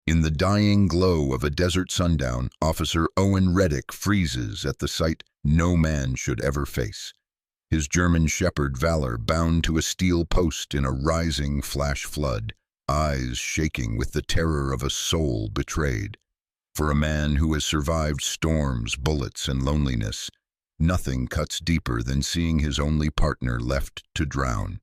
In the dying glow of a desert sundown, Officer Owen Reddick freezes at the sight no man should ever face. His German shepherd Valor bound to a steel post in a rising flash flood, eyes shaking with the terror of a soul betrayed. For a man who has survived storms, bullets, and loneliness, nothing cuts deeper than seeing his only partner left to drown.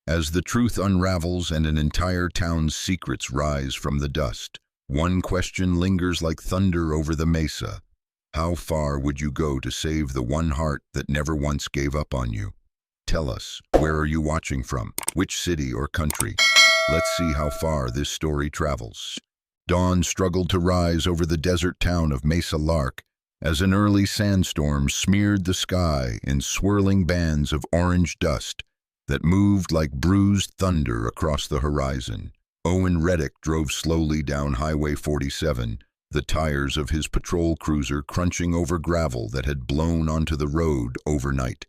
As the truth unravels and an entire town's secrets rise from the dust, one question lingers like thunder over the mesa. How far would you go to save the one heart that never once gave up on you? Tell us, where are you watching from? Which city or country? Let's see how far this story travels. Dawn struggled to rise over the desert town of Mesa Lark as an early sandstorm smeared the sky in swirling bands of orange dust that moved like bruised thunder across the horizon. Owen Reddick drove slowly down Highway 47, the tires of his patrol cruiser crunching over gravel that had blown onto the road overnight.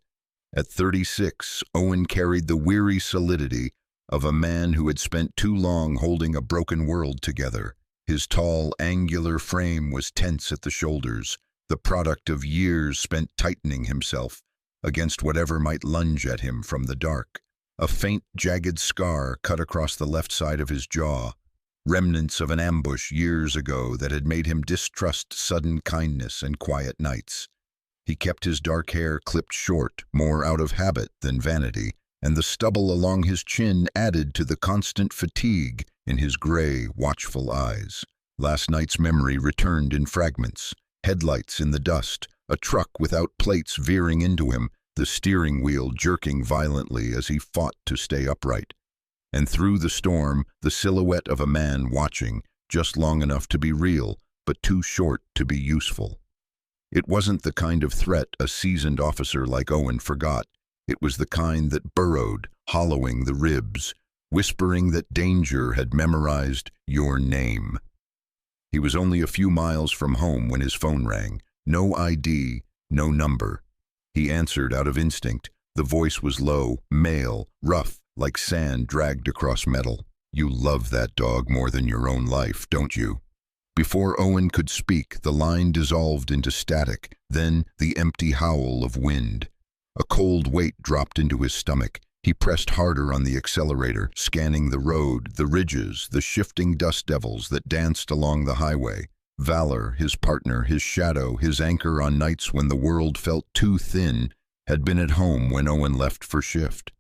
At 36, Owen carried the weary solidity of a man who had spent too long holding a broken world together. His tall, angular frame was tense at the shoulders, the product of years spent tightening himself against whatever might lunge at him from the dark. A faint, jagged scar cut across the left side of his jaw, remnants of an ambush years ago that had made him distrust sudden kindness and quiet nights. He kept his dark hair clipped short, more out of habit than vanity, and the stubble along his chin added to the constant fatigue in his gray, watchful eyes. Last night's memory returned in fragments. Headlights in the dust, a truck without plates veering into him, the steering wheel jerking violently as he fought to stay upright. And through the storm, the silhouette of a man watching, just long enough to be real, but too short to be useful. It wasn't the kind of threat a seasoned officer like Owen forgot. It was the kind that burrowed, hollowing the ribs, whispering that danger had memorized your name. He was only a few miles from home when his phone rang. No ID, no number. He answered out of instinct. The voice was low, male, rough, like sand dragged across metal. "You love that dog more than your own life, don't you?" Before Owen could speak, the line dissolved into static, then the empty howl of wind. A cold weight dropped into his stomach. He pressed harder on the accelerator, scanning the road, the ridges, the shifting dust devils that danced along the highway. Valor, his partner, his shadow, his anchor on nights when the world felt too thin, had been at home when Owen left for shift.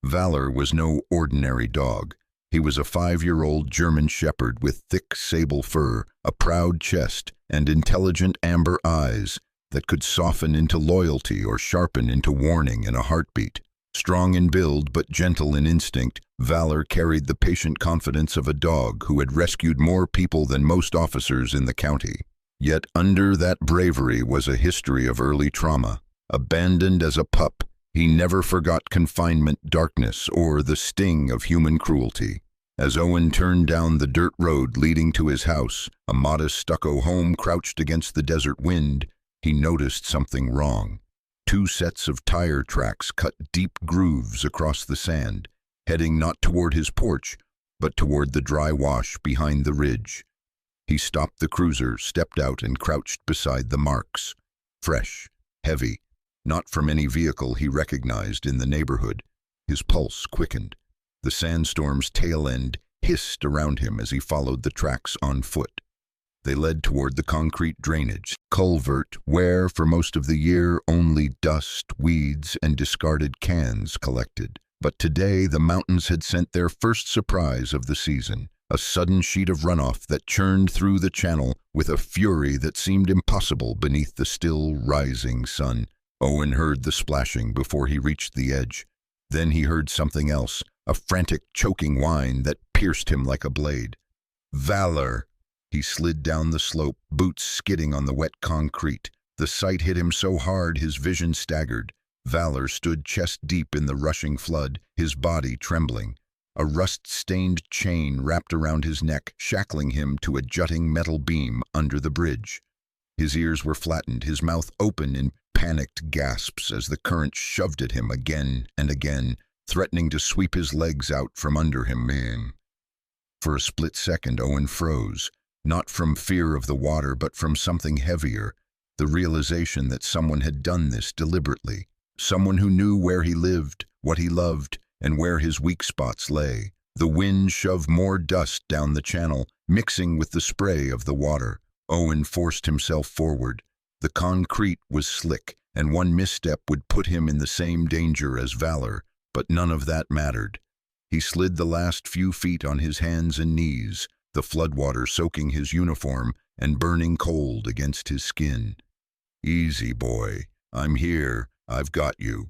Valor was no ordinary dog. He was a 5-year-old German shepherd with thick sable fur, a proud chest, and intelligent amber eyes that could soften into loyalty or sharpen into warning in a heartbeat. Strong in build but gentle in instinct, Valor carried the patient confidence of a dog who had rescued more people than most officers in the county. Yet under that bravery was a history of early trauma. Abandoned as a pup, he never forgot confinement, darkness, or the sting of human cruelty. As Owen turned down the dirt road leading to his house, a modest stucco home crouched against the desert wind, he noticed something wrong. 2 sets of tire tracks cut deep grooves across the sand, heading not toward his porch, but toward the dry wash behind the ridge. He stopped the cruiser, stepped out, and crouched beside the marks. Fresh, heavy, not from any vehicle he recognized in the neighborhood. His pulse quickened. The sandstorm's tail end hissed around him as he followed the tracks on foot. They led toward the concrete drainage culvert where, for most of the year, only dust, weeds, and discarded cans collected. But today the mountains had sent their first surprise of the season, a sudden sheet of runoff that churned through the channel with a fury that seemed impossible beneath the still rising sun. Owen heard the splashing before he reached the edge. Then he heard something else, a frantic, choking whine that pierced him like a blade. Valor! He slid down the slope, boots skidding on the wet concrete. The sight hit him so hard his vision staggered. Valor stood chest-deep in the rushing flood, his body trembling. A rust-stained chain wrapped around his neck, shackling him to a jutting metal beam under the bridge. His ears were flattened, his mouth open in panicked gasps as the current shoved at him again and again, threatening to sweep his legs out from under him. For a split second, Owen froze, not from fear of the water, but from something heavier, the realization that someone had done this deliberately, someone who knew where he lived, what he loved, and where his weak spots lay. The wind shoved more dust down the channel, mixing with the spray of the water. Owen forced himself forward. The concrete was slick, and one misstep would put him in the same danger as Valor, but none of that mattered. He slid the last few feet on his hands and knees, the floodwater soaking his uniform and burning cold against his skin. "Easy, boy. I'm here. I've got you."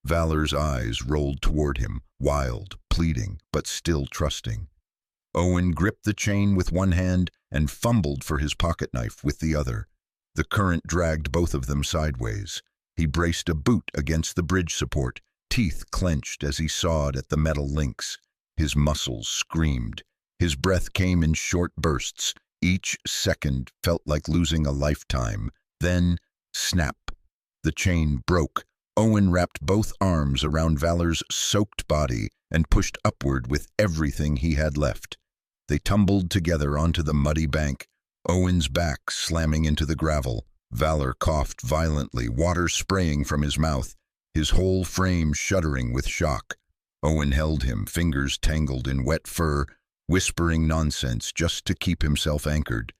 Valor's eyes rolled toward him, wild, pleading, but still trusting. Owen gripped the chain with one hand and fumbled for his pocket knife with the other. The current dragged both of them sideways. He braced a boot against the bridge support, teeth clenched as he sawed at the metal links. His muscles screamed. His breath came in short bursts. Each second felt like losing a lifetime. Then, snap. The chain broke. Owen wrapped both arms around Valor's soaked body and pushed upward with everything he had left. They tumbled together onto the muddy bank, Owen's back slamming into the gravel. Valor coughed violently, water spraying from his mouth, his whole frame shuddering with shock. Owen held him, fingers tangled in wet fur, whispering nonsense just to keep himself anchored.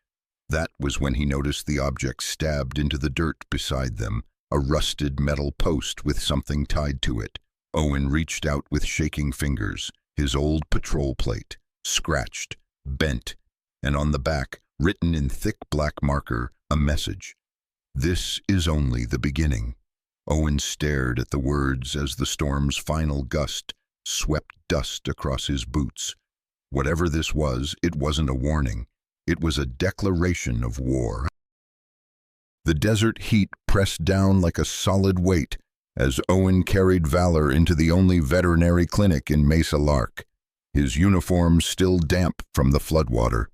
That was when he noticed the object stabbed into the dirt beside them, a rusted metal post with something tied to it. Owen reached out with shaking fingers, his old patrol plate, scratched, bent, and on the back, written in thick black marker, a message. "This is only the beginning." Owen stared at the words as the storm's final gust swept dust across his boots. Whatever this was, it wasn't a warning. It was a declaration of war. The desert heat pressed down like a solid weight as Owen carried Valor into the only veterinary clinic in Mesa Lark, his uniform still damp from the floodwater.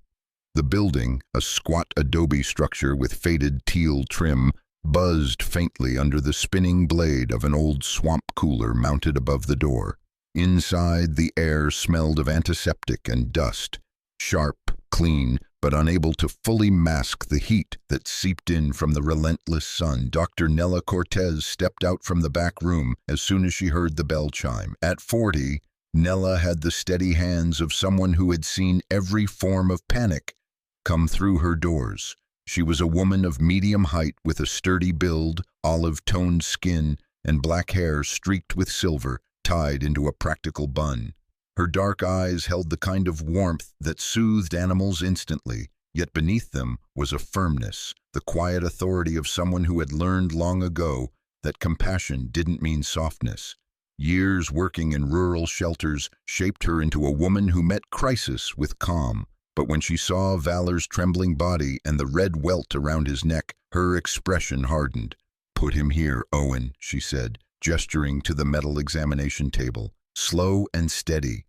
The building, a squat adobe structure with faded teal trim, buzzed faintly under the spinning blade of an old swamp cooler mounted above the door. Inside, the air smelled of antiseptic and dust, sharp, clean, but unable to fully mask the heat that seeped in from the relentless sun. Dr. Nella Cortez stepped out from the back room as soon as she heard the bell chime. At 40, Nella had the steady hands of someone who had seen every form of panic come through her doors. She was a woman of medium height with a sturdy build, olive-toned skin, and black hair streaked with silver, tied into a practical bun. Her dark eyes held the kind of warmth that soothed animals instantly, yet beneath them was a firmness, the quiet authority of someone who had learned long ago that compassion didn't mean softness. Years working in rural shelters shaped her into a woman who met crisis with calm. But when she saw Valor's trembling body and the red welt around his neck, her expression hardened. "Put him here, Owen," she said, gesturing to the metal examination table. "Slow and steady."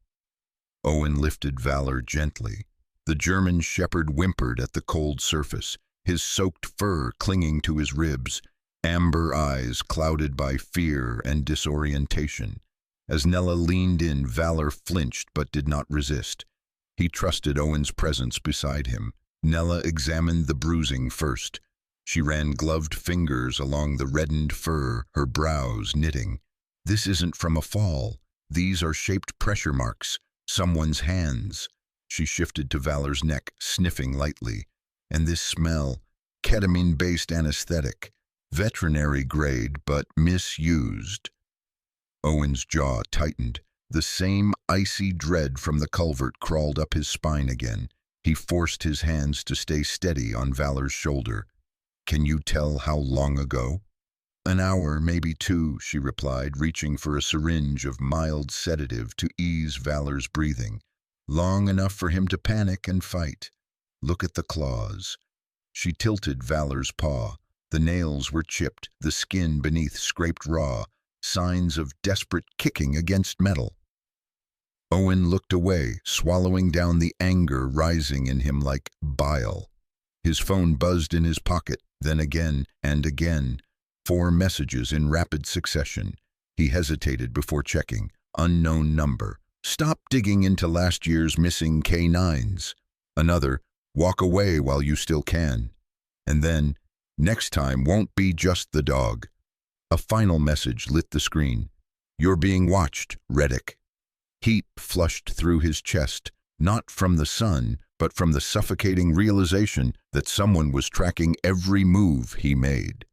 Owen lifted Valor gently. The German shepherd whimpered at the cold surface, his soaked fur clinging to his ribs, amber eyes clouded by fear and disorientation. As Nella leaned in, Valor flinched but did not resist. He trusted Owen's presence beside him. Nella examined the bruising first. She ran gloved fingers along the reddened fur, her brows knitting. "This isn't from a fall. These are shaped pressure marks. Someone's hands." She shifted to Valor's neck, sniffing lightly. "And this smell, ketamine-based anesthetic. Veterinary grade, but misused." Owen's jaw tightened. The same icy dread from the culvert crawled up his spine again. He forced his hands to stay steady on Valor's shoulder. "Can you tell how long ago?" "An hour, maybe 2, she replied, reaching for a syringe of mild sedative to ease Valor's breathing. "Long enough for him to panic and fight. Look at the claws." She tilted Valor's paw. The nails were chipped, the skin beneath scraped raw, signs of desperate kicking against metal. Owen looked away, swallowing down the anger rising in him like bile. His phone buzzed in his pocket, then again and again. 4 messages in rapid succession. He hesitated before checking. Unknown number. Stop digging into last year's missing K9s. Another, walk away while you still can. And then, next time won't be just the dog. A final message lit the screen. You're being watched, Reddick. Heat flushed through his chest, not from the sun, but from the suffocating realization that someone was tracking every move he made.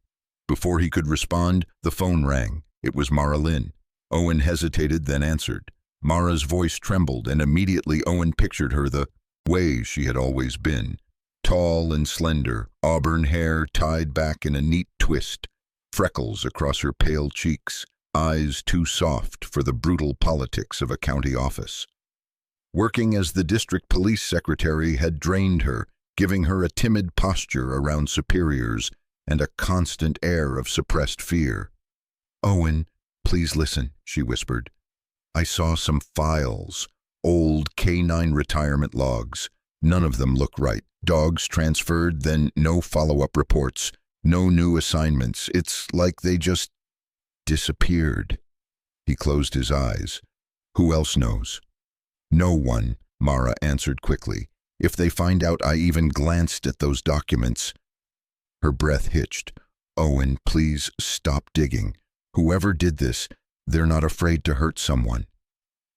Before he could respond, the phone rang. It was Mara Lynn. Owen hesitated, then answered. Mara's voice trembled, and immediately Owen pictured her the way she had always been. Tall and slender, auburn hair tied back in a neat twist, freckles across her pale cheeks, eyes too soft for the brutal politics of a county office. Working as the district police secretary had drained her, giving her a timid posture around superiors and a constant air of suppressed fear. "Owen, please listen," she whispered. "I saw some files, old K9 retirement logs. None of them look right. Dogs transferred, then no follow-up reports, no new assignments. It's like they just disappeared." He closed his eyes. "Who else knows?" "No one," Mara answered quickly. "If they find out I even glanced at those documents—" Her breath hitched. "Owen, please stop digging. Whoever did this, they're not afraid to hurt someone."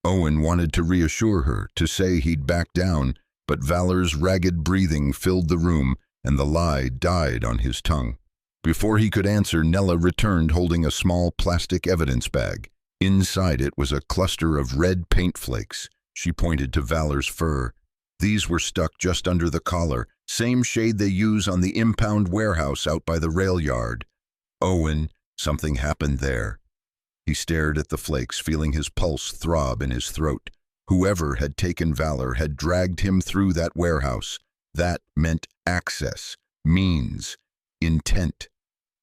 Owen wanted to reassure her, to say he'd back down, but Valor's ragged breathing filled the room, and the lie died on his tongue. Before he could answer, Nella returned holding a small plastic evidence bag. Inside it was a cluster of red paint flakes. She pointed to Valor's fur. These were stuck just under the collar, same shade they use on the impound warehouse out by the rail yard. "Owen, something happened there." He stared at the flakes, feeling his pulse throb in his throat. Whoever had taken Valor had dragged him through that warehouse. That meant access, means, intent.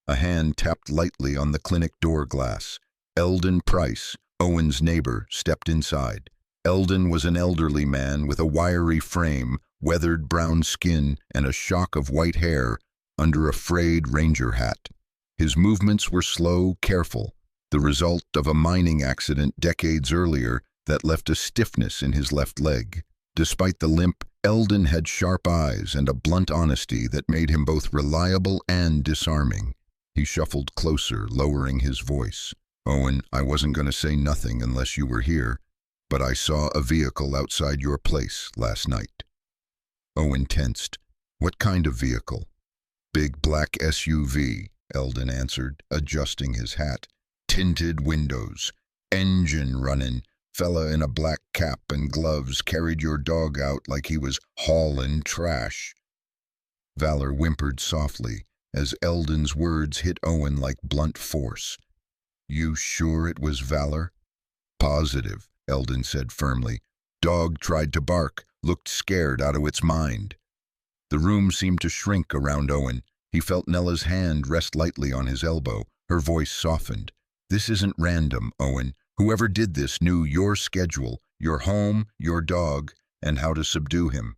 A hand tapped lightly on the clinic door glass. Eldon Price, Owen's neighbor, stepped inside. Eldon was an elderly man with a wiry frame, weathered brown skin, and a shock of white hair under a frayed ranger hat. His movements were slow, careful, the result of a mining accident decades earlier that left a stiffness in his left leg. Despite the limp, Eldon had sharp eyes and a blunt honesty that made him both reliable and disarming. He shuffled closer, lowering his voice. "Owen, I wasn't going to say nothing unless you were here, but I saw a vehicle outside your place last night." Owen tensed. "What kind of vehicle?" "Big black SUV, Eldon answered, adjusting his hat. "Tinted windows, engine running. Fella in a black cap and gloves carried your dog out like he was hauling trash." Valor whimpered softly as Eldon's words hit Owen like blunt force. "You sure it was Valor?" "Positive," Eldon said firmly. "Dog tried to bark, looked scared out of its mind." The room seemed to shrink around Owen. He felt Nella's hand rest lightly on his elbow. Her voice softened. "This isn't random, Owen. Whoever did this knew your schedule, your home, your dog, and how to subdue him."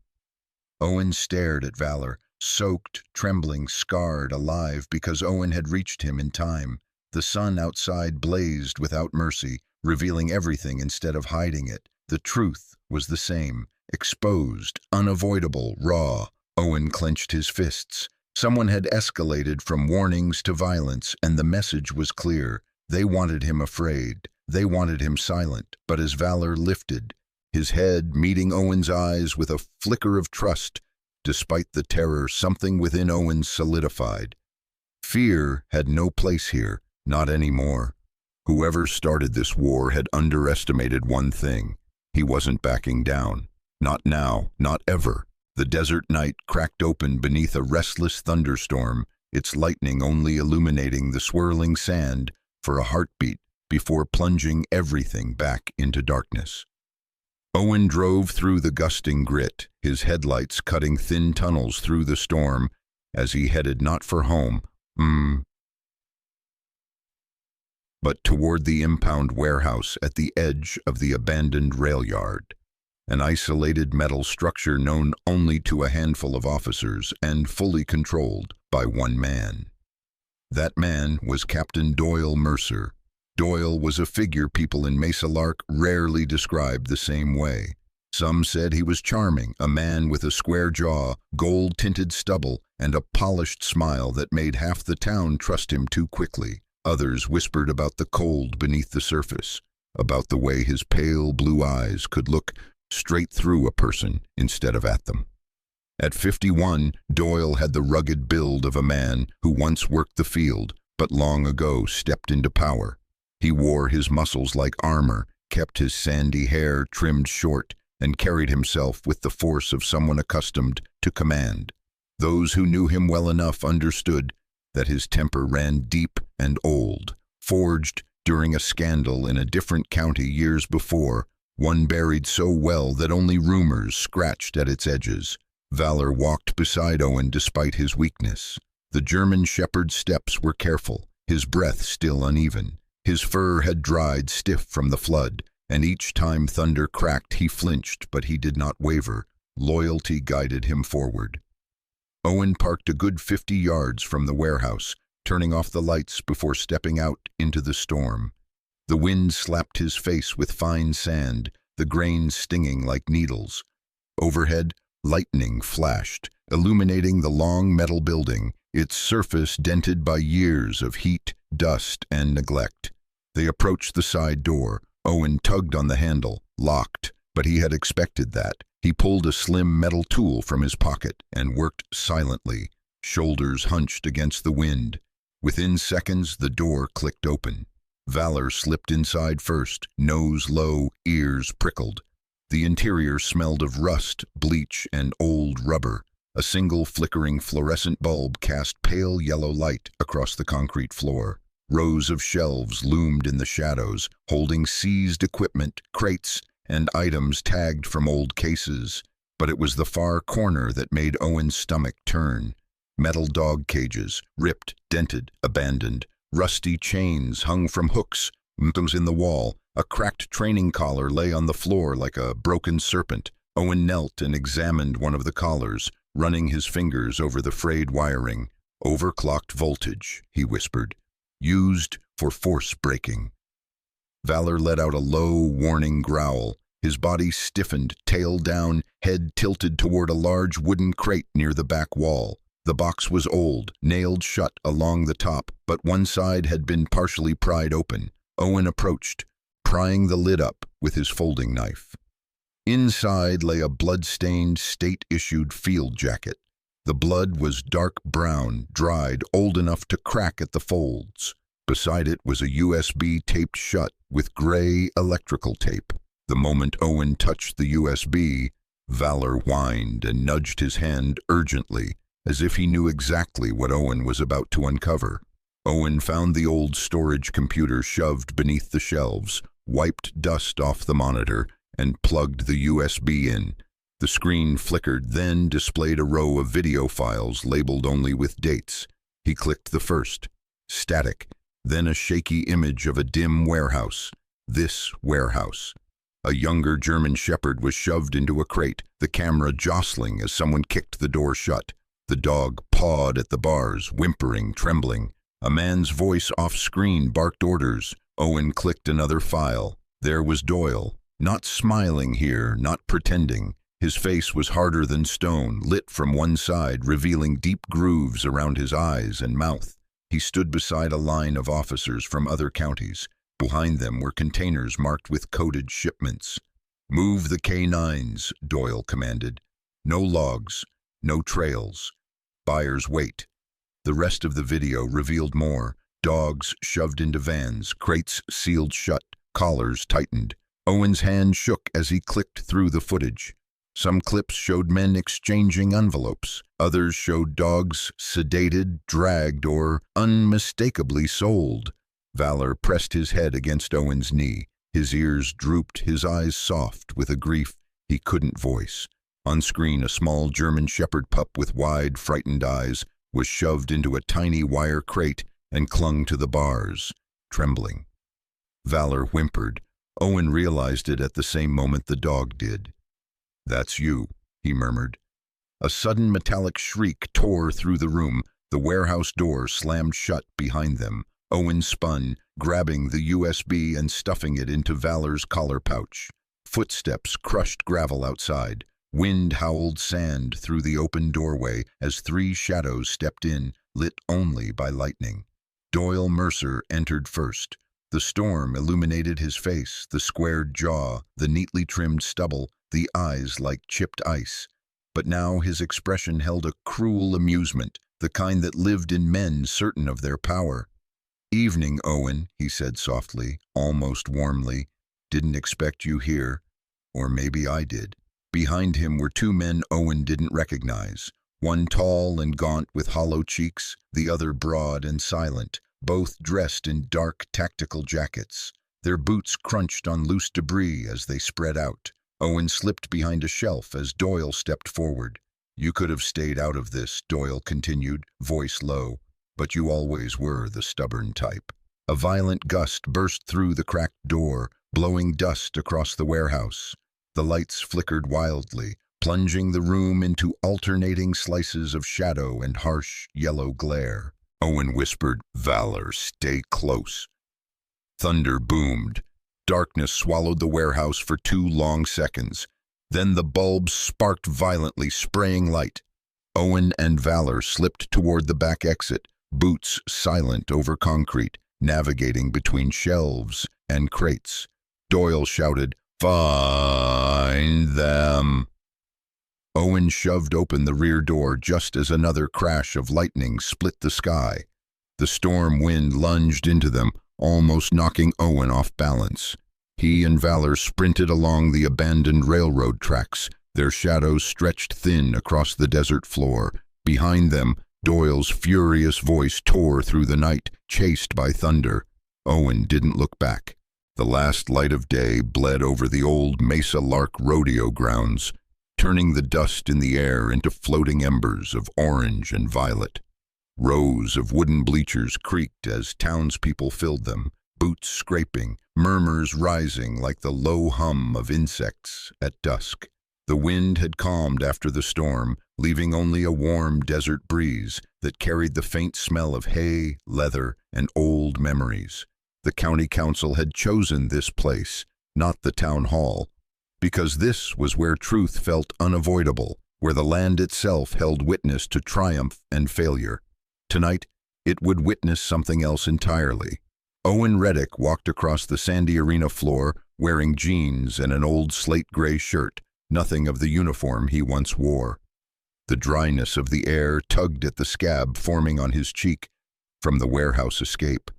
Owen stared at Valor, soaked, trembling, scarred, alive because Owen had reached him in time. The sun outside blazed without mercy, revealing everything instead of hiding it. The truth was the same, exposed, unavoidable, raw. Owen clenched his fists. Someone had escalated from warnings to violence, and the message was clear. They wanted him afraid. They wanted him silent. But as Valor lifted, his head meeting Owen's eyes with a flicker of trust, despite the terror, something within Owen solidified. Fear had no place here, not anymore. Whoever started this war had underestimated one thing. He wasn't backing down. Not now, not ever. The desert night cracked open beneath a restless thunderstorm, its lightning only illuminating the swirling sand for a heartbeat before plunging everything back into darkness. Owen drove through the gusting grit, his headlights cutting thin tunnels through the storm as he headed not for home, but toward the impound warehouse at the edge of the abandoned rail yard, an isolated metal structure known only to a handful of officers and fully controlled by one man. That man was Captain Doyle Mercer, Doyle was a figure people in Mesa Lark rarely described the same way. Some said he was charming, a man with a square jaw, gold-tinted stubble, and a polished smile that made half the town trust him too quickly. Others whispered about the cold beneath the surface, about the way his pale blue eyes could look straight through a person instead of at them. At 51, Doyle had the rugged build of a man who once worked the field, but long ago stepped into power. He wore his muscles like armor, kept his sandy hair trimmed short, and carried himself with the force of someone accustomed to command. Those who knew him well enough understood that his temper ran deep and old, forged during a scandal in a different county years before, one buried so well that only rumors scratched at its edges. Valor walked beside Owen despite his weakness. The German shepherd's steps were careful, his breath still uneven. His fur had dried stiff from the flood, and each time thunder cracked he flinched, but he did not waver. Loyalty guided him forward. Owen parked a good 50 yards from the warehouse, turning off the lights before stepping out into the storm. The wind slapped his face with fine sand, the grains stinging like needles. Overhead, lightning flashed, illuminating the long metal building, its surface dented by years of heat, dust, and neglect. They approached the side door. Owen tugged on the handle, locked, but he had expected that. He pulled a slim metal tool from his pocket and worked silently, shoulders hunched against the wind. Within seconds, the door clicked open. Valor slipped inside first, nose low, ears prickled. The interior smelled of rust, bleach, and old rubber. A single flickering fluorescent bulb cast pale yellow light across the concrete floor. Rows of shelves loomed in the shadows, holding seized equipment, crates, and items tagged from old cases. But it was the far corner that made Owen's stomach turn. Metal dog cages, ripped, dented, abandoned. Rusty chains hung from hooks in the wall. A cracked training collar lay on the floor like a broken serpent. Owen knelt and examined one of the collars, running his fingers over the frayed wiring. "Overclocked voltage," he whispered. "Used for force breaking." Valor let out a low, warning growl. His body stiffened, tail down, head tilted toward a large wooden crate near the back wall. The box was old, nailed shut along the top, but one side had been partially pried open. Owen approached, prying the lid up with his folding knife. Inside lay a blood-stained, state-issued field jacket. The blood was dark brown, dried, old enough to crack at the folds. Beside it was a USB taped shut with gray electrical tape. The moment Owen touched the USB, Valor whined and nudged his hand urgently, as if he knew exactly what Owen was about to uncover. Owen found the old storage computer shoved beneath the shelves, wiped dust off the monitor, and plugged the USB in. The screen flickered, then displayed a row of video files labeled only with dates. He clicked the first. Static. Then a shaky image of a dim warehouse. This warehouse. A younger German shepherd was shoved into a crate, the camera jostling as someone kicked the door shut. The dog pawed at the bars, whimpering, trembling. A man's voice off-screen barked orders. Owen clicked another file. There was Doyle. Not smiling here, not pretending. His face was harder than stone, lit from one side, revealing deep grooves around his eyes and mouth. He stood beside a line of officers from other counties. Behind them were containers marked with coded shipments. "Move the K9s, Doyle commanded. "No logs, no trails. Buyers wait." The rest of the video revealed more. Dogs shoved into vans, crates sealed shut, collars tightened. Owen's hand shook as he clicked through the footage. Some clips showed men exchanging envelopes. Others showed dogs sedated, dragged, or unmistakably sold. Valor pressed his head against Owen's knee. His ears drooped, his eyes soft with a grief he couldn't voice. On screen, a small German shepherd pup with wide, frightened eyes was shoved into a tiny wire crate and clung to the bars, trembling. Valor whimpered. Owen realized it at the same moment the dog did. "That's you," he murmured. A sudden metallic shriek tore through the room. The warehouse door slammed shut behind them. Owen spun, grabbing the USB and stuffing it into Valor's collar pouch. Footsteps crushed gravel outside. Wind howled sand through the open doorway as three shadows stepped in, lit only by lightning. Doyle Mercer entered first. The storm illuminated his face, the squared jaw, the neatly trimmed stubble, the eyes like chipped ice. But now his expression held a cruel amusement, the kind that lived in men certain of their power. "Evening, Owen," he said softly, almost warmly. "Didn't expect you here. Or maybe I did." Behind him were two men Owen didn't recognize, one tall and gaunt with hollow cheeks, the other broad and silent, both dressed in dark tactical jackets. Their boots crunched on loose debris as they spread out. Owen slipped behind a shelf as Doyle stepped forward. "You could have stayed out of this," Doyle continued, voice low, "but you always were the stubborn type." A violent gust burst through the cracked door, blowing dust across the warehouse. The lights flickered wildly, plunging the room into alternating slices of shadow and harsh yellow glare. Owen whispered, "Valor, stay close." Thunder boomed. Darkness swallowed the warehouse for 2 long seconds. Then the bulbs sparked violently, spraying light. Owen and Valor slipped toward the back exit, boots silent over concrete, navigating between shelves and crates. Doyle shouted, "Find them!" Owen shoved open the rear door just as another crash of lightning split the sky. The storm wind lunged into them, almost knocking Owen off balance. He and Valor sprinted along the abandoned railroad tracks, their shadows stretched thin across the desert floor. Behind them, Doyle's furious voice tore through the night, chased by thunder. Owen didn't look back. The last light of day bled over the old Mesa Lark rodeo grounds, turning the dust in the air into floating embers of orange and violet. Rows of wooden bleachers creaked as townspeople filled them, boots scraping, murmurs rising like the low hum of insects at dusk. The wind had calmed after the storm, leaving only a warm desert breeze that carried the faint smell of hay, leather, and old memories. The county council had chosen this place, not the town hall, because this was where truth felt unavoidable, where the land itself held witness to triumph and failure. Tonight, it would witness something else entirely. Owen Reddick walked across the sandy arena floor, wearing jeans and an old slate-gray shirt, nothing of the uniform he once wore. The dryness of the air tugged at the scab forming on his cheek from the warehouse escape.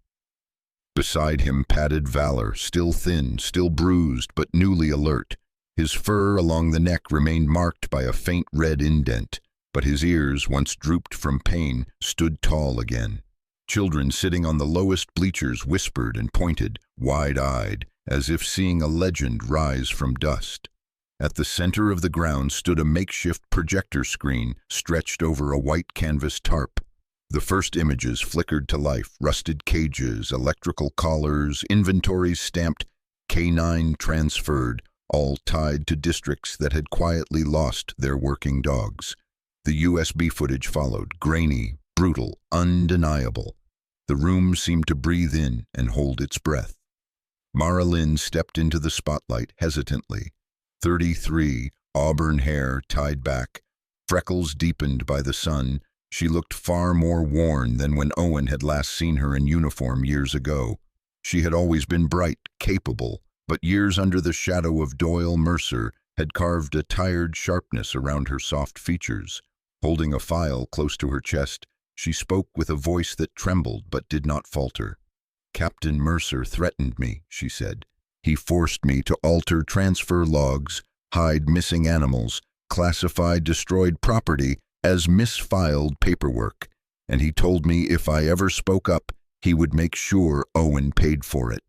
Beside him padded Valor, still thin, still bruised, but newly alert. His fur along the neck remained marked by a faint red indent, but his ears, once drooped from pain, stood tall again. Children sitting on the lowest bleachers whispered and pointed, wide-eyed, as if seeing a legend rise from dust. At the center of the ground stood a makeshift projector screen stretched over a white canvas tarp. The first images flickered to life, rusted cages, electrical collars, inventories stamped K9 transferred, all tied to districts that had quietly lost their working dogs. The USB footage followed, grainy, brutal, undeniable. The room seemed to breathe in and hold its breath. Mara Lynn stepped into the spotlight hesitantly. 33, auburn hair tied back, freckles deepened by the sun. She looked far more worn than when Owen had last seen her in uniform years ago. She had always been bright, capable, but years under the shadow of Doyle Mercer had carved a tired sharpness around her soft features. Holding a file close to her chest, she spoke with a voice that trembled but did not falter. "Captain Mercer threatened me," she said. "He forced me to alter transfer logs, hide missing animals, classify destroyed property as misfiled paperwork, and he told me if I ever spoke up, he would make sure Owen paid for it."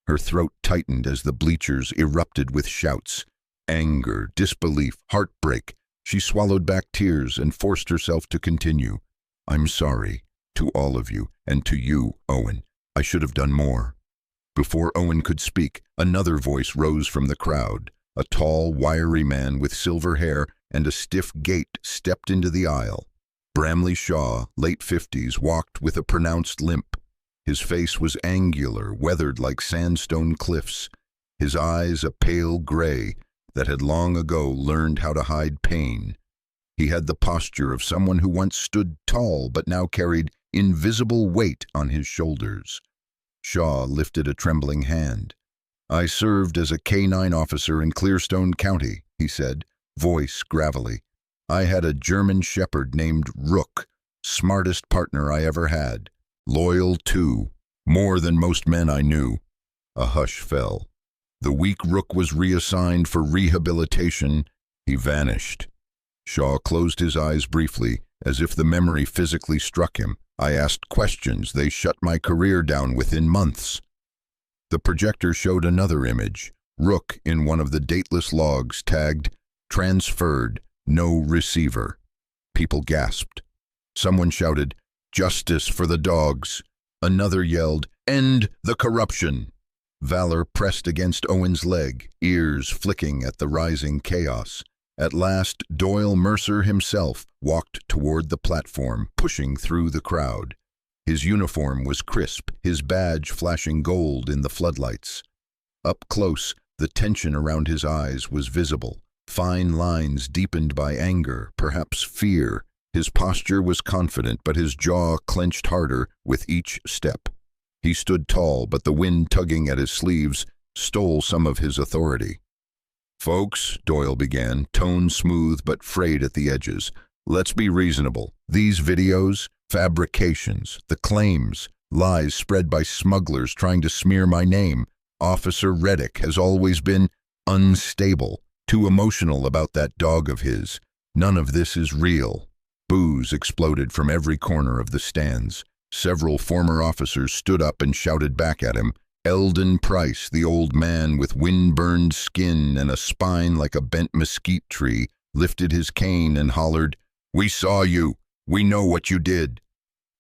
Her throat tightened as the bleachers erupted with shouts. Anger, disbelief, heartbreak. She swallowed back tears and forced herself to continue. "I'm sorry, to all of you, and to you, Owen. I should have done more." Before Owen could speak, another voice rose from the crowd. A tall, wiry man with silver hair and a stiff gait stepped into the aisle. Bramley Shaw, late 50s, walked with a pronounced limp. His face was angular, weathered like sandstone cliffs, his eyes a pale gray that had long ago learned how to hide pain. He had the posture of someone who once stood tall but now carried invisible weight on his shoulders. Shaw lifted a trembling hand. "I served as a K-9 officer in Clearstone County," he said, voice gravelly. "I had a German shepherd named Rook, smartest partner I ever had. Loyal too, more than most men I knew." A hush fell. The weak Rook was reassigned for rehabilitation. He vanished. Shaw closed his eyes briefly, as if the memory physically struck him. "I asked questions. They shut my career down within months." The projector showed another image. Rook in one of the dateless logs tagged, "Transferred, no receiver." People gasped. Someone shouted, "Justice for the dogs." Another yelled, "End the corruption." Valor pressed against Owen's leg, ears flicking at the rising chaos. At last, Doyle Mercer himself walked toward the platform, pushing through the crowd. His uniform was crisp, his badge flashing gold in the floodlights. Up close, the tension around his eyes was visible, fine lines deepened by anger, perhaps fear. His posture was confident, but his jaw clenched harder with each step. He stood tall, but the wind tugging at his sleeves stole some of his authority. "Folks," Doyle began, tone smooth but frayed at the edges, "let's be reasonable. These videos, fabrications, the claims, lies spread by smugglers trying to smear my name. Officer Reddick has always been unstable, too emotional about that dog of his. None of this is real." Boos exploded from every corner of the stands. Several former officers stood up and shouted back at him. Eldon Price, the old man with wind-burned skin and a spine like a bent mesquite tree, lifted his cane and hollered, "We saw you. We know what you did."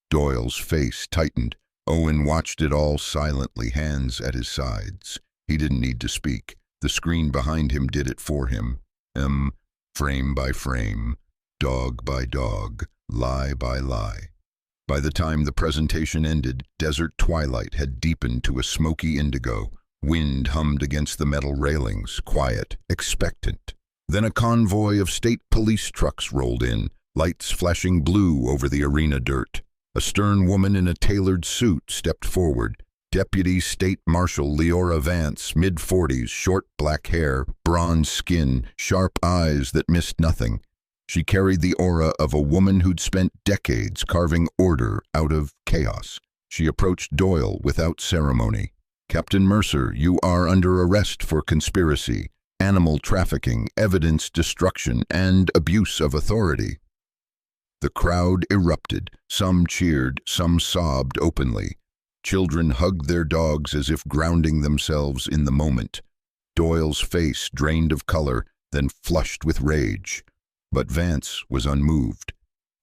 Doyle's face tightened. Owen watched it all silently, hands at his sides. He didn't need to speak. The screen behind him did it for him. Frame by frame, dog by dog, lie by lie. By the time the presentation ended, desert twilight had deepened to a smoky indigo. Wind hummed against the metal railings, quiet, expectant. Then a convoy of state police trucks rolled in, lights flashing blue over the arena dirt. A stern woman in a tailored suit stepped forward. Deputy State Marshal Leora Vance, mid-40s, short black hair, bronze skin, sharp eyes that missed nothing. She carried the aura of a woman who'd spent decades carving order out of chaos. She approached Doyle without ceremony. "Captain Mercer, you are under arrest for conspiracy, animal trafficking, evidence destruction, and abuse of authority." The crowd erupted. Some cheered, some sobbed openly. Children hugged their dogs as if grounding themselves in the moment. Doyle's face drained of color, then flushed with rage. But Vance was unmoved.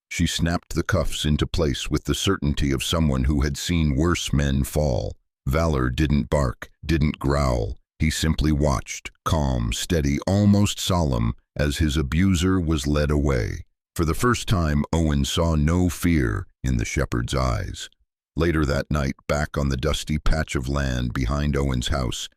She snapped the cuffs into place with the certainty of someone who had seen worse men fall. Valor didn't bark, didn't growl. He simply watched, calm, steady, almost solemn, as his abuser was led away. For the first time, Owen saw no fear in the shepherd's eyes. Later that night, back on the dusty patch of land behind Owen's house,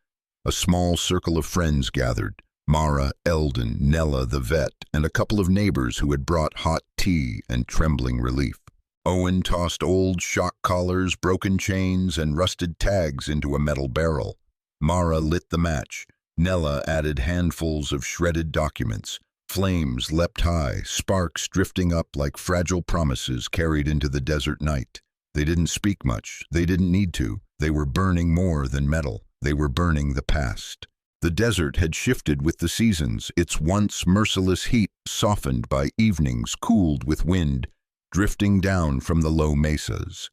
a small circle of friends gathered. Mara, Eldon, Nella the vet, and a couple of neighbors who had brought hot tea and trembling relief. Owen tossed old shock collars, broken chains, and rusted tags into a metal barrel. Mara lit the match. Nella added handfuls of shredded documents. Flames leapt high, sparks drifting up like fragile promises carried into the desert night. They didn't speak much. They didn't need to. They were burning more than metal. They were burning the past. The desert had shifted with the seasons, its once merciless heat softened by evenings cooled with wind, drifting down from the low mesas.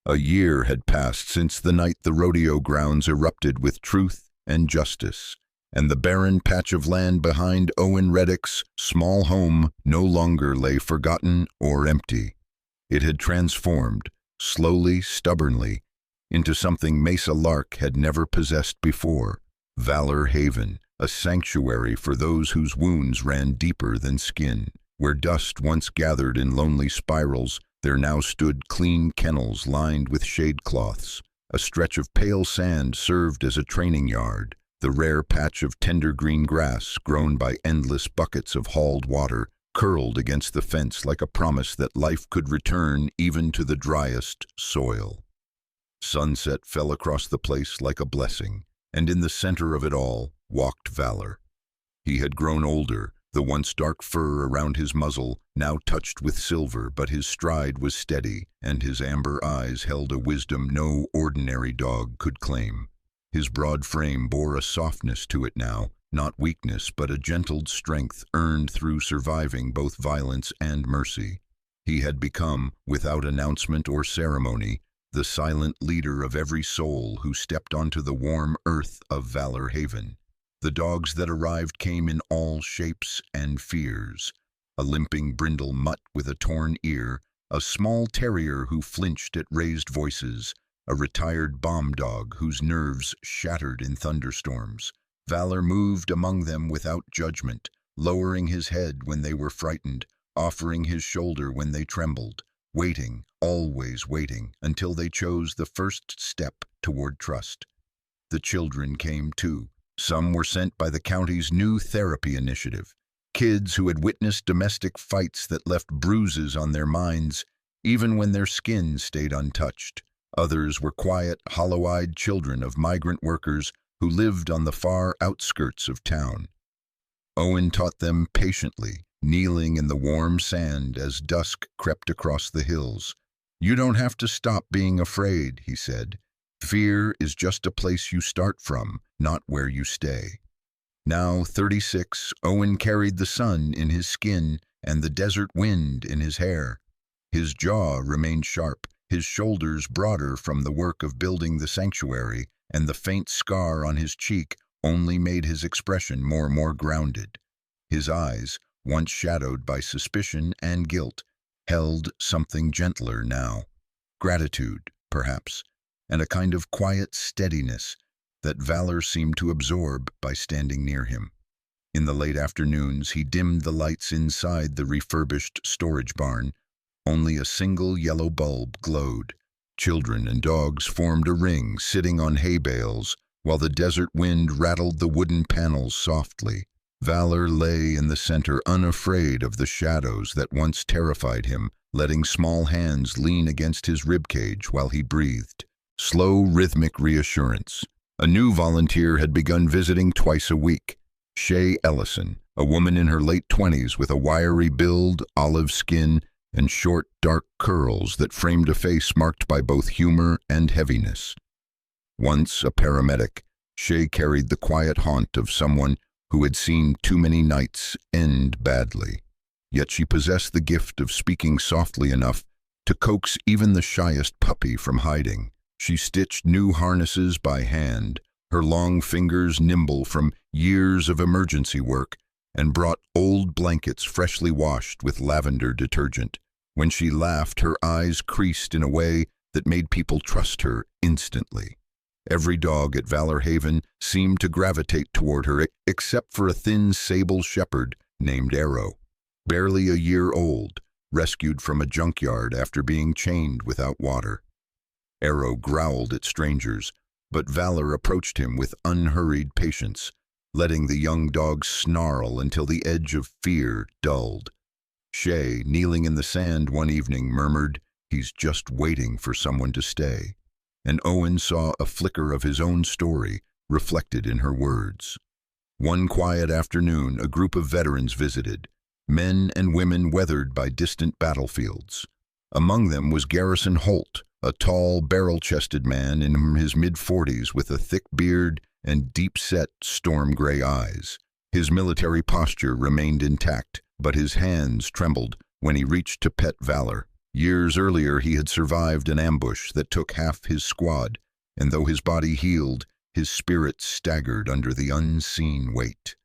A year had passed since the night the rodeo grounds erupted with truth and justice, and the barren patch of land behind Owen Reddick's small home no longer lay forgotten or empty. It had transformed, slowly, stubbornly, into something Mesa Lark had never possessed before. Valor Haven, a sanctuary for those whose wounds ran deeper than skin. Where dust once gathered in lonely spirals, There now stood clean kennels lined with shade cloths. A stretch of pale sand served as a training yard. The rare patch of tender green grass, grown by endless buckets of hauled water, curled against the fence like a promise that life could return even to the driest soil. Sunset fell across the place like a blessing, and in the center of it all walked Valor. He had grown older, the once dark fur around his muzzle now touched with silver, but his stride was steady, and his amber eyes held a wisdom no ordinary dog could claim. His broad frame bore a softness to it now, not weakness, but a gentled strength earned through surviving both violence and mercy. He had become, without announcement or ceremony, the silent leader of every soul who stepped onto the warm earth of Valor Haven. The dogs that arrived came in all shapes and fears. A limping brindle mutt with a torn ear, a small terrier who flinched at raised voices, a retired bomb dog whose nerves shattered in thunderstorms. Valor moved among them without judgment, lowering his head when they were frightened, offering his shoulder when they trembled, waiting, always waiting, until they chose the first step toward trust. The children came too. Some were sent by the county's new therapy initiative, kids who had witnessed domestic fights that left bruises on their minds, even when their skin stayed untouched. Others were quiet, hollow-eyed children of migrant workers who lived on the far outskirts of town. Owen taught them patiently, kneeling in the warm sand as dusk crept across the hills. "You don't have to stop being afraid," he said. "Fear is just a place you start from, not where you stay." Now 36, Owen carried the sun in his skin and the desert wind in his hair. His jaw remained sharp, his shoulders broader from the work of building the sanctuary, and the faint scar on his cheek only made his expression more grounded. His eyes, once shadowed by suspicion and guilt, held something gentler now. Gratitude, perhaps, and a kind of quiet steadiness that Valor seemed to absorb by standing near him. In the late afternoons, he dimmed the lights inside the refurbished storage barn. Only a single yellow bulb glowed. Children and dogs formed a ring, sitting on hay bales, while the desert wind rattled the wooden panels softly. Valor lay in the center, unafraid of the shadows that once terrified him, letting small hands lean against his ribcage while he breathed. Slow, rhythmic reassurance. A new volunteer had begun visiting twice a week. Shay Ellison, a woman in her late 20s with a wiry build, olive skin, and short, dark curls that framed a face marked by both humor and heaviness. Once a paramedic, Shay carried the quiet haunt of someone who had seen too many nights end badly. Yet she possessed the gift of speaking softly enough to coax even the shyest puppy from hiding. She stitched new harnesses by hand, her long fingers nimble from years of emergency work, and brought old blankets freshly washed with lavender detergent. When she laughed, her eyes creased in a way that made people trust her instantly. Every dog at Valor Haven seemed to gravitate toward her, except for a thin sable shepherd named Arrow, barely a year old, rescued from a junkyard after being chained without water. Arrow growled at strangers, but Valor approached him with unhurried patience, letting the young dog snarl until the edge of fear dulled. Shay, kneeling in the sand one evening, murmured, "He's just waiting for someone to stay." And Owen saw a flicker of his own story reflected in her words. One quiet afternoon, a group of veterans visited, men and women weathered by distant battlefields. Among them was Garrison Holt, a tall, barrel-chested man in his mid-40s with a thick beard and deep-set, storm-gray eyes. His military posture remained intact, but his hands trembled when he reached to pet Valor. Years earlier, he had survived an ambush that took half his squad, and though his body healed, his spirit staggered under the unseen weight.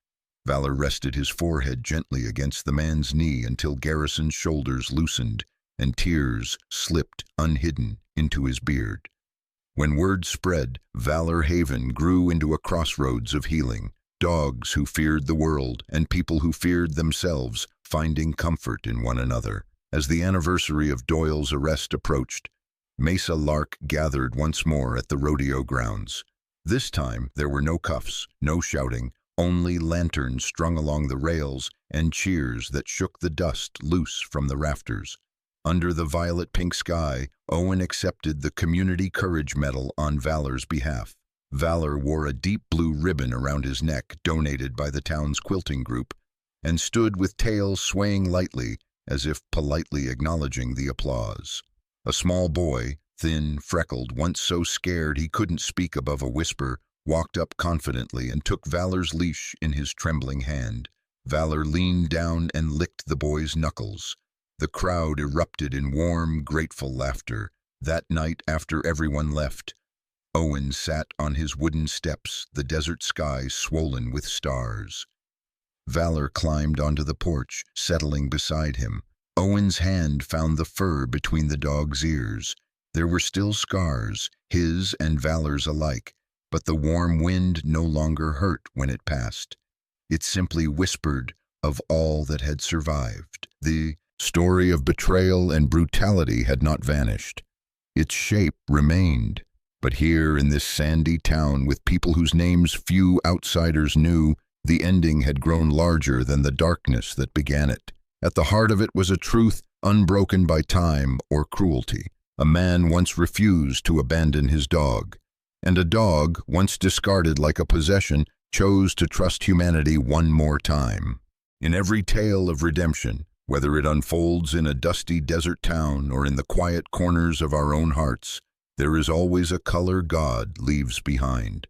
Valor rested his forehead gently against the man's knee until Garrison's shoulders loosened and tears slipped unhidden into his beard. When word spread, Valor Haven grew into a crossroads of healing, dogs who feared the world and people who feared themselves finding comfort in one another. As the anniversary of Doyle's arrest approached, Mesa Lark gathered once more at the rodeo grounds. This time, there were no cuffs, no shouting, only lanterns strung along the rails and cheers that shook the dust loose from the rafters. Under the violet-pink sky, Owen accepted the Community Courage Medal on Valor's behalf. Valor wore a deep blue ribbon around his neck, donated by the town's quilting group, and stood with tail swaying lightly, as if politely acknowledging the applause. A small boy, thin, freckled, once so scared he couldn't speak above a whisper, walked up confidently and took Valor's leash in his trembling hand. Valor leaned down and licked the boy's knuckles. The crowd erupted in warm, grateful laughter. That night, after everyone left, Owen sat on his wooden steps, the desert sky swollen with stars. Valor climbed onto the porch, settling beside him. Owen's hand found the fur between the dog's ears. There were still scars, his and Valor's alike, but the warm wind no longer hurt when it passed. It simply whispered of all that had survived. The story of betrayal and brutality had not vanished. Its shape remained. But here in this sandy town with people whose names few outsiders knew, the ending had grown larger than the darkness that began it. At the heart of it was a truth unbroken by time or cruelty. A man once refused to abandon his dog, and a dog, once discarded like a possession, chose to trust humanity one more time. In every tale of redemption, whether it unfolds in a dusty desert town or in the quiet corners of our own hearts, there is always a color God leaves behind.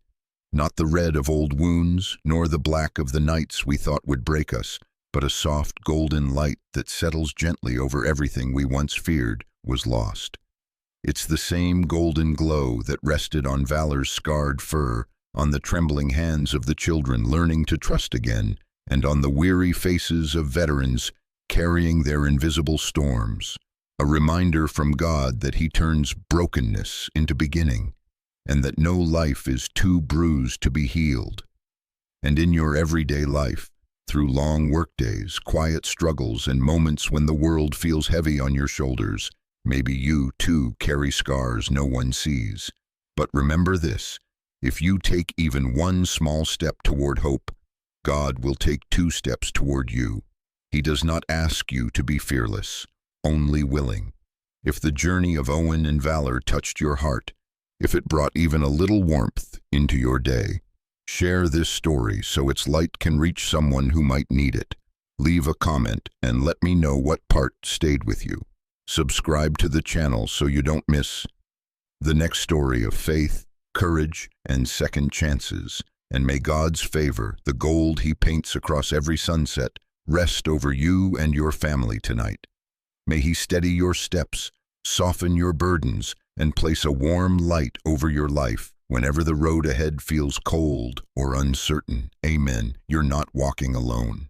Not the red of old wounds, nor the black of the nights we thought would break us, but a soft golden light that settles gently over everything we once feared was lost. It's the same golden glow that rested on Valor's scarred fur, on the trembling hands of the children learning to trust again, and on the weary faces of veterans carrying their invisible storms. A reminder from God that He turns brokenness into beginning, and that no life is too bruised to be healed. And in your everyday life, through long workdays, quiet struggles, and moments when the world feels heavy on your shoulders, maybe you, too, carry scars no one sees. But remember this, if you take even one small step toward hope, God will take 2 steps toward you. He does not ask you to be fearless, only willing. If the journey of Owen and Valor touched your heart, if it brought even a little warmth into your day, share this story so its light can reach someone who might need it. Leave a comment and let me know what part stayed with you. Subscribe to the channel so you don't miss the next story of faith, courage, and second chances. And may God's favor, the gold He paints across every sunset, rest over you and your family tonight. May He steady your steps, soften your burdens, and place a warm light over your life whenever the road ahead feels cold or uncertain. Amen. You're not walking alone.